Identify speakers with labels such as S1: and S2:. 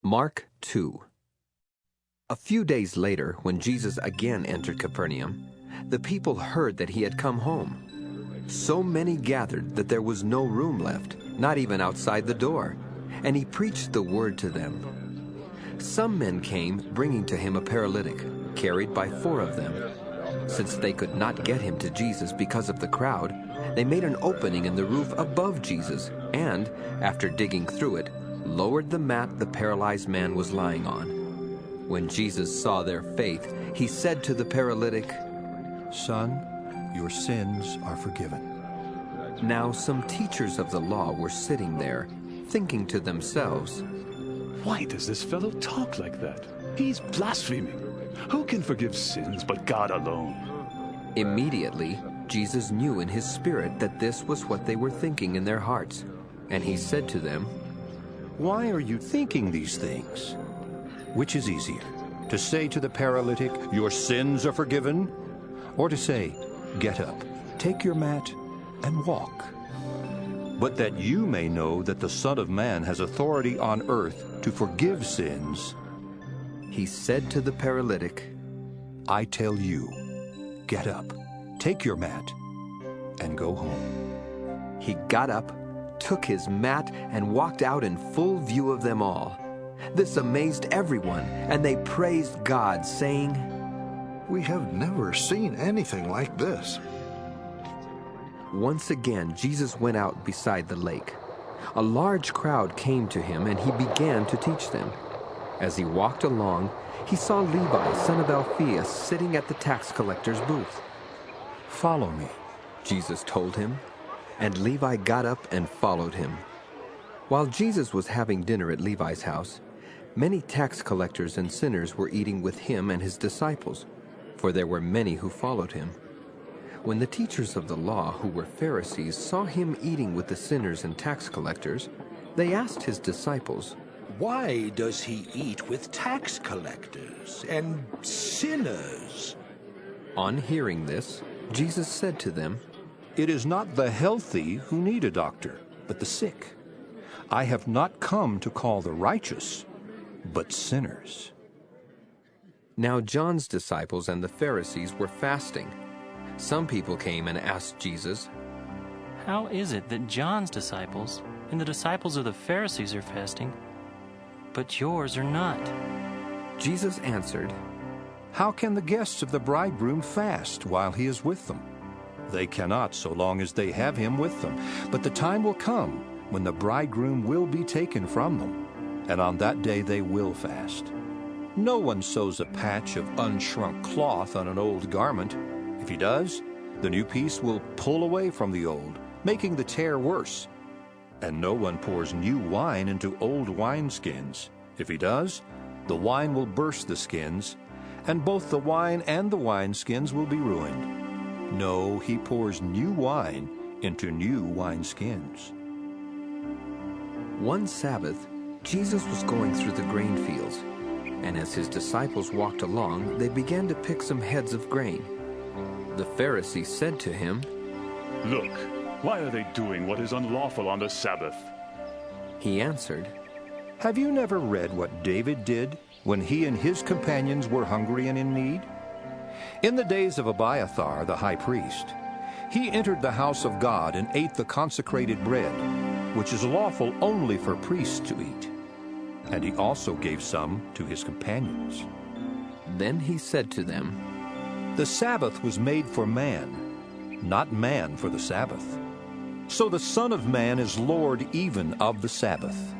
S1: Mark 2. A few days later, when Jesus again entered Capernaum, the people heard that he had come home. So many gathered that there was no room left, not even outside the door, and he preached the word to them. Some men came, bringing to him a paralytic, carried by 4 of them. Since they could not get him to Jesus because of the crowd, they made an opening in the roof above Jesus and, after digging through it, lowered the mat the paralyzed man was lying on. When Jesus saw their faith, he said to the paralytic,
S2: "Son, your sins are forgiven."
S1: Now some teachers of the law were sitting there, thinking to themselves,
S3: "Why does this fellow talk like that? He's blaspheming. Who can forgive sins but God alone?"
S1: Immediately, Jesus knew in his spirit that this was what they were thinking in their hearts, and he said to them,
S2: "Why are you thinking these things? Which is easier, to say to the paralytic, 'Your sins are forgiven,' or to say, 'Get up, take your mat, and walk'? But that you may know that the Son of Man has authority on earth to forgive sins,"
S1: he said to the paralytic,
S2: "I tell you, get up, take your mat, and go home."
S1: He got up, took his mat, and walked out in full view of them all. This amazed everyone, and they praised God, saying,
S4: "We have never seen anything like this."
S1: Once again, Jesus went out beside the lake. A large crowd came to him, and he began to teach them. As he walked along, he saw Levi, son of Alphaeus, sitting at the tax collector's booth.
S2: "Follow me,"
S1: Jesus told him, and Levi got up and followed him. While Jesus was having dinner at Levi's house, many tax collectors and sinners were eating with him and his disciples, for there were many who followed him. When the teachers of the law, who were Pharisees, saw him eating with the sinners and tax collectors, they asked his disciples,
S5: "Why does he eat with tax collectors and sinners?"
S1: On hearing this, Jesus said to them,
S2: "It is not the healthy who need a doctor, but the sick. I have not come to call the righteous, but sinners."
S1: Now John's disciples and the Pharisees were fasting. Some people came and asked Jesus,
S6: "How is it that John's disciples and the disciples of the Pharisees are fasting, but yours are not?"
S1: Jesus answered,
S2: "How can the guests of the bridegroom fast while he is with them? They cannot so long as they have him with them. But the time will come when the bridegroom will be taken from them, and on that day they will fast. No one sews a patch of unshrunk cloth on an old garment. If he does, the new piece will pull away from the old, making the tear worse. And no one pours new wine into old wineskins. If he does, the wine will burst the skins, and both the wine and the wineskins will be ruined. No, he pours new wine into new wineskins."
S1: One Sabbath, Jesus was going through the grain fields, and as his disciples walked along, they began to pick some heads of grain. The Pharisees said to him,
S3: "Look, why are they doing what is unlawful on the Sabbath?"
S1: He answered,
S2: "Have you never read what David did when he and his companions were hungry and in need? In the days of Abiathar, the high priest, he entered the house of God and ate the consecrated bread, which is lawful only for priests to eat. And he also gave some to his companions."
S1: Then he said to them,
S2: "The Sabbath was made for man, not man for the Sabbath. So the Son of Man is Lord even of the Sabbath."